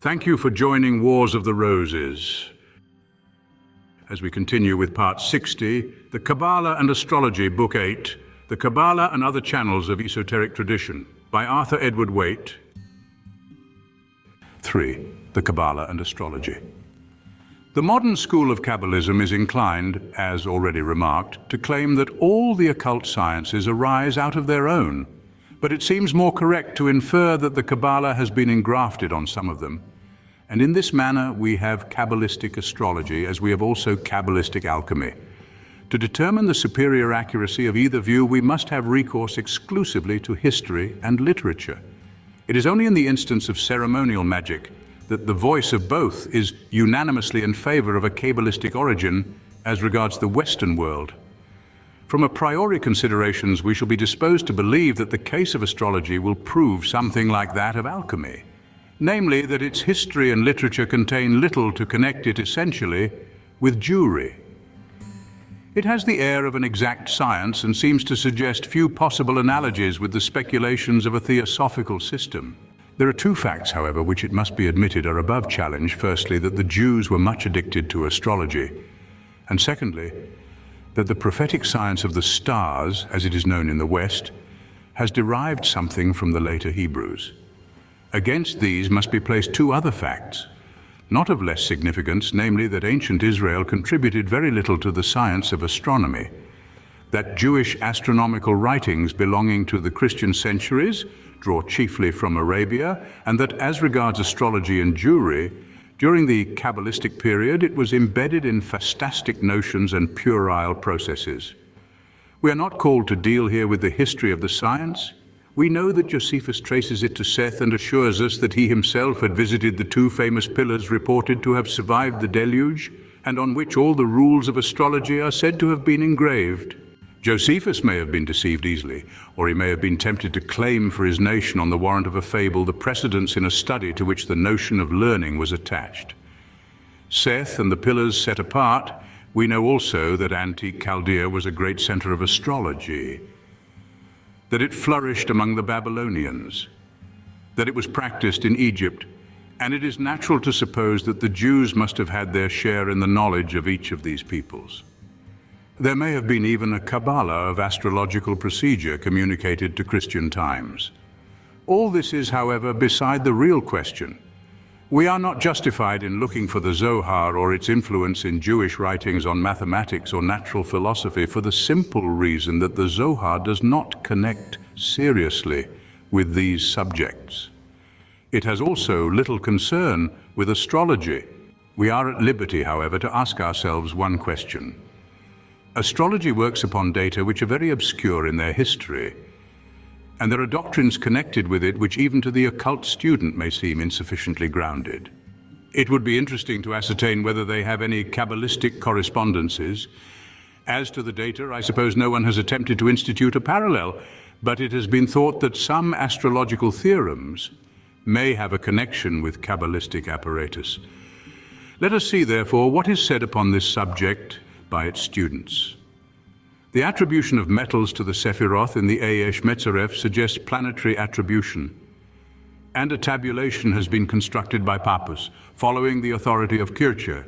Thank you for joining Wars of the Roses. As we continue with part 60, the Kabalah and Astrology, Book 8, The Kabalah and Other Channels of Esoteric Tradition, by Arthur Edward Waite. 3. The Kabalah and Astrology. The modern school of Kabalism is inclined, as already remarked, to claim that all the occult sciences arise out of their own, but it seems more correct to infer that the Kabbalah has been engrafted on some of them. And in this manner we have Kabalistic astrology, as we have also Kabalistic alchemy. To determine the superior accuracy of either view, we must have recourse exclusively to history and literature. It is only in the instance of ceremonial magic that the voice of both is unanimously in favor of a Kabalistic origin as regards the Western world. From a priori considerations, we shall be disposed to believe that the case of astrology will prove something like that of alchemy, namely that its history and literature contain little to connect it essentially with Jewry. It has the air of an exact science and seems to suggest few possible analogies with the speculations of a theosophical system. There are two facts, however, which it must be admitted are above challenge. Firstly, that the Jews were much addicted to astrology, and secondly, that the prophetic science of the stars, as it is known in the West, has derived something from the later Hebrews. Against these must be placed two other facts, not of less significance, namely that ancient Israel contributed very little to the science of astronomy, that Jewish astronomical writings belonging to the Christian centuries draw chiefly from Arabia, and that as regards astrology and Jewry, during the Kabalistic period it was embedded in fantastic notions and puerile processes. We are not called to deal here with the history of the science. We know that Josephus traces it to Seth and assures us that he himself had visited the two famous pillars reported to have survived the deluge, and on which all the rules of astrology are said to have been engraved. Josephus may have been deceived easily, or he may have been tempted to claim for his nation on the warrant of a fable the precedence in a study to which the notion of learning was attached. Seth and the pillars set apart, we know also that antique Chaldea was a great center of astrology, that it flourished among the Babylonians, that it was practiced in Egypt, and it is natural to suppose that the Jews must have had their share in the knowledge of each of these peoples. There may have been even a Kabbalah of astrological procedure communicated to Christian times. All this is, however, beside the real question. We are not justified in looking for the Zohar or its influence in Jewish writings on mathematics or natural philosophy for the simple reason that the Zohar does not connect seriously with these subjects. It has also little concern with astrology. We are at liberty, however, to ask ourselves one question. Astrology works upon data which are very obscure in their history, and there are doctrines connected with it which even to the occult student may seem insufficiently grounded. It would be interesting to ascertain whether they have any Kabalistic correspondences. As to the data, I suppose no one has attempted to institute a parallel, but it has been thought that some astrological theorems may have a connection with Kabalistic apparatus. Let us see, therefore, what is said upon this subject by its students. The attribution of metals to the Sephiroth in the Metzaref suggests planetary attribution, and a tabulation has been constructed by Pappus, following the authority of Kircher.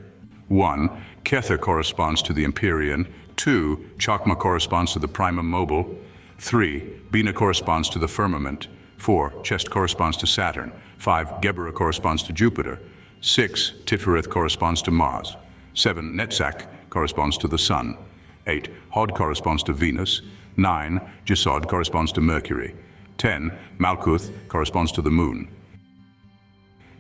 1. Kether corresponds to the Empyrean. 2. Chokmah corresponds to the primum mobile. 3. Bina corresponds to the firmament. 4. Chest corresponds to Saturn. 5. Geburah corresponds to Jupiter. 6. Tifereth corresponds to Mars. 7. Netzach corresponds to the Sun. 8. Hod corresponds to Venus. 9. Jesod corresponds to Mercury. 10. Malkuth corresponds to the Moon.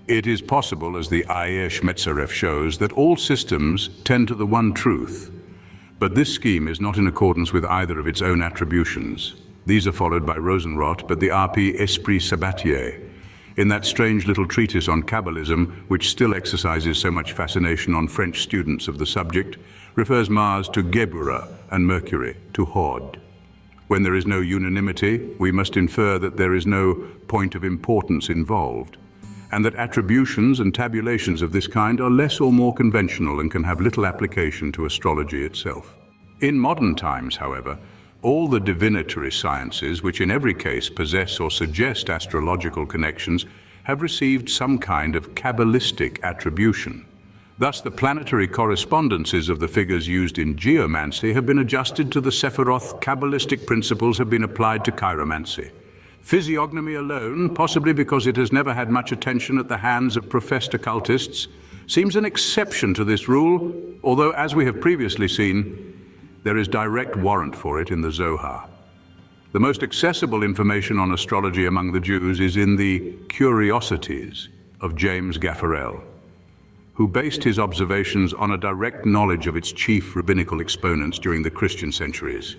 It is possible, as the Metzaref shows, that all systems tend to the one truth, but this scheme is not in accordance with either of its own attributions. These are followed by Rosenroth, but the R.P. Esprit Sabatier, in that strange little treatise on Kabalism, which still exercises so much fascination on French students of the subject, refers Mars to Geburah and Mercury to Hod. When there is no unanimity, we must infer that there is no point of importance involved, and that attributions and tabulations of this kind are less or more conventional and can have little application to astrology itself. In modern times, however, all the divinatory sciences, which in every case possess or suggest astrological connections, have received some kind of Kabalistic attribution. Thus, the planetary correspondences of the figures used in geomancy have been adjusted to the Sephiroth. Kabalistic principles have been applied to chiromancy. Physiognomy alone, possibly because it has never had much attention at the hands of professed occultists, seems an exception to this rule, although, as we have previously seen, there is direct warrant for it in the Zohar. The most accessible information on astrology among the Jews is in the Curiosities of James Gaffarel, who based his observations on a direct knowledge of its chief rabbinical exponents during the Christian centuries.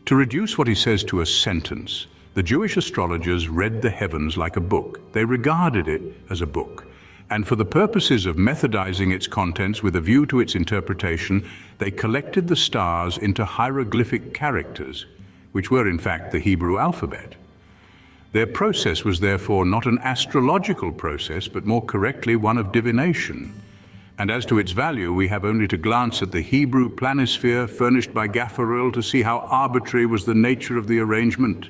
To reduce what he says to a sentence, the Jewish astrologers read the heavens like a book. They regarded it as a book, and for the purposes of methodizing its contents with a view to its interpretation, they collected the stars into hieroglyphic characters, which were in fact the Hebrew alphabet. Their process was therefore not an astrological process, but more correctly one of divination. And as to its value, we have only to glance at the Hebrew planisphere furnished by Gaffarel to see how arbitrary was the nature of the arrangement.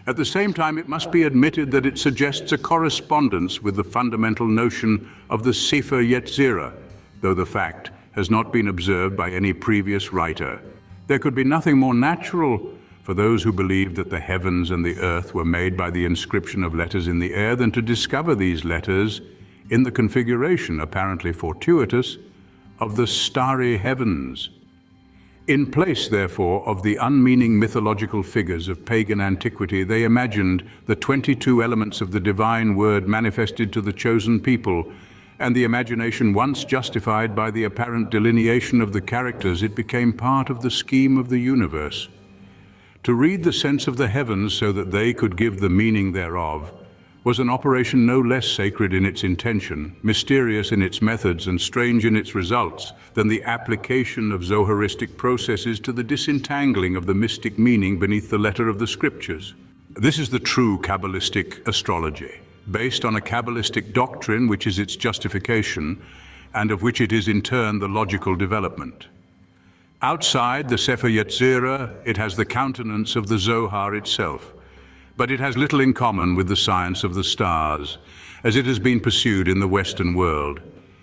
At the same time, it must be admitted that it suggests a correspondence with the fundamental notion of the Sefer Yetzirah, though the fact has not been observed by any previous writer. There could be nothing more natural for those who believed that the heavens and the earth were made by the inscription of letters in the air than to discover these letters in the configuration, apparently fortuitous, of the starry heavens. In place, therefore, of the unmeaning mythological figures of pagan antiquity, they imagined the 22 elements of the divine word manifested to the chosen people, and the imagination once justified by the apparent delineation of the characters, it became part of the scheme of the universe. To read the sense of the heavens so that they could give the meaning thereof was an operation no less sacred in its intention, mysterious in its methods, and strange in its results than the application of Zoharistic processes to the disentangling of the mystic meaning beneath the letter of the scriptures. This is the true Kabbalistic astrology, based on a Kabbalistic doctrine which is its justification, and of which it is in turn the logical development. Outside the Sefer Yetzirah, it has the countenance of the Zohar itself, but it has little in common with the science of the stars, as it has been pursued in the Western world.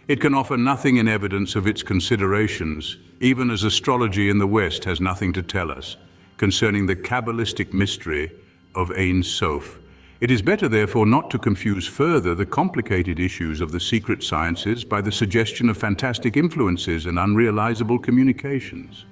It can offer nothing in evidence of its considerations, even as astrology in the West has nothing to tell us concerning the Kabbalistic mystery of Ein Sof. It is better, therefore, not to confuse further the complicated issues of the secret sciences by the suggestion of fantastic influences and unrealizable communications.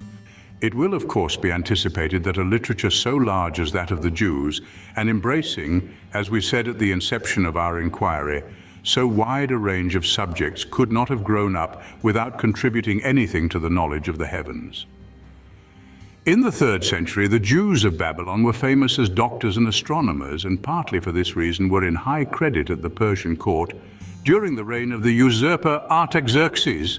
It will, of course, be anticipated that a literature so large as that of the Jews, and embracing, as we said at the inception of our inquiry, so wide a range of subjects, could not have grown up without contributing anything to the knowledge of the heavens. In the 3rd century, the Jews of Babylon were famous as doctors and astronomers, and partly for this reason were in high credit at the Persian court during the reign of the usurper Artaxerxes.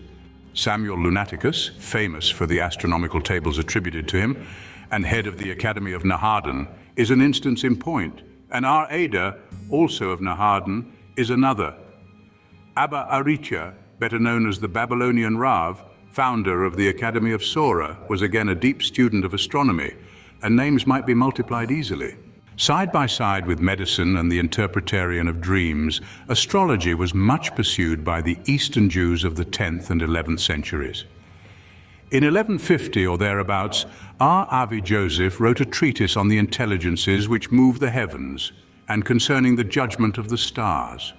Samuel Lunaticus, famous for the astronomical tables attributed to him, and head of the Academy of Nahardin, is an instance in point, and our Ada, also of Nahardin, is another. Abba Aricha, better known as the Babylonian Rav, founder of the Academy of Sora, was again a deep student of astronomy, and names might be multiplied easily. Side by side with medicine and the interpretarian of dreams, astrology was much pursued by the Eastern Jews of the 10th and 11th centuries. In 1150 or thereabouts, R. Avi Joseph wrote a treatise on the intelligences which move the heavens and concerning the judgment of the stars.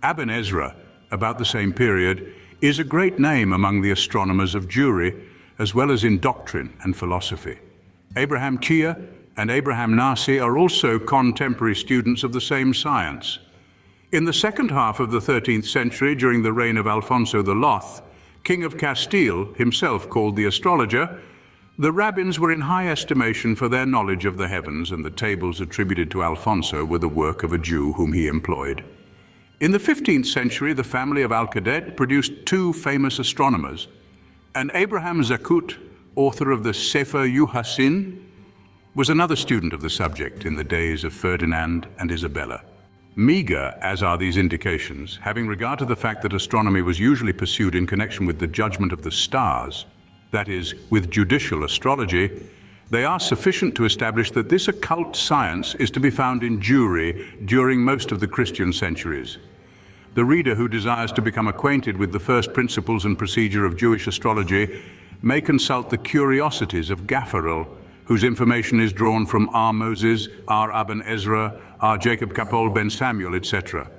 Aben Ezra, about the same period, is a great name among the astronomers of Jewry, as well as in doctrine and philosophy. Abraham Chia and Abraham Nasi are also contemporary students of the same science. In the second half of the 13th century, during the reign of Alfonso the Loth, King of Castile, himself called the astrologer, the rabbins were in high estimation for their knowledge of the heavens, and the tables attributed to Alfonso were the work of a Jew whom he employed. In the 15th century, the family of Al-Qadet produced 2 famous astronomers, and Abraham Zakut, author of the Sefer Yuhassin, was another student of the subject in the days of Ferdinand and Isabella. Meager as are these indications, having regard to the fact that astronomy was usually pursued in connection with the judgment of the stars, that is, with judicial astrology, They are sufficient to establish that this occult science is to be found in Jewry during most of the Christian centuries. The reader who desires to become acquainted with the first principles and procedure of Jewish astrology may consult the Curiosities of Gaffarel, whose information is drawn from R. Moses, R. Aben Ezra, R. Jacob Kapol ben Samuel, etc.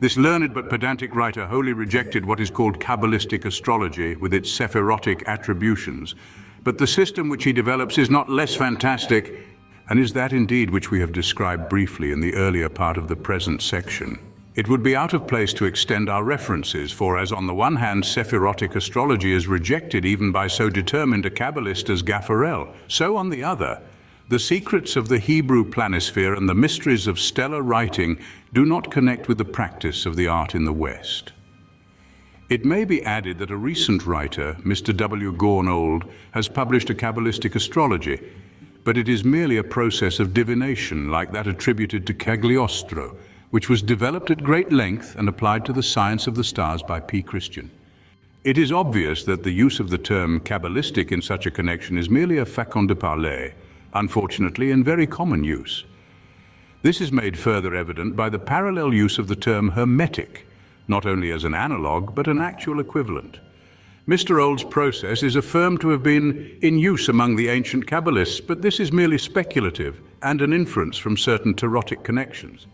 This learned but pedantic writer wholly rejected what is called Kabalistic astrology with its sephirotic attributions, but the system which he develops is not less fantastic, and is that indeed which we have described briefly in the earlier part of the present section. It would be out of place to extend our references, for as on the one hand sephirotic astrology is rejected even by so determined a Kabbalist as Gaffarel, so on the other, the secrets of the Hebrew planisphere and the mysteries of stellar writing do not connect with the practice of the art in the West. It may be added that a recent writer, Mr. W. Gornold, has published a Kabbalistic astrology, but it is merely a process of divination like that attributed to Cagliostro, which was developed at great length and applied to the science of the stars by P. Christian. It is obvious that the use of the term Kabbalistic in such a connection is merely a facon de parler, unfortunately in very common use. This is made further evident by the parallel use of the term Hermetic, not only as an analogue, but an actual equivalent. Mr. Old's process is affirmed to have been in use among the ancient Kabbalists, but this is merely speculative and an inference from certain tarotic connections.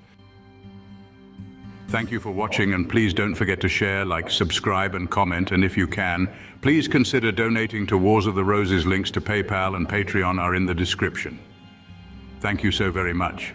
Thank you for watching, and please don't forget to share, like, subscribe and comment, and if you can, please consider donating to Wars of the Roses. Links to PayPal and Patreon are in the description. Thank you so very much.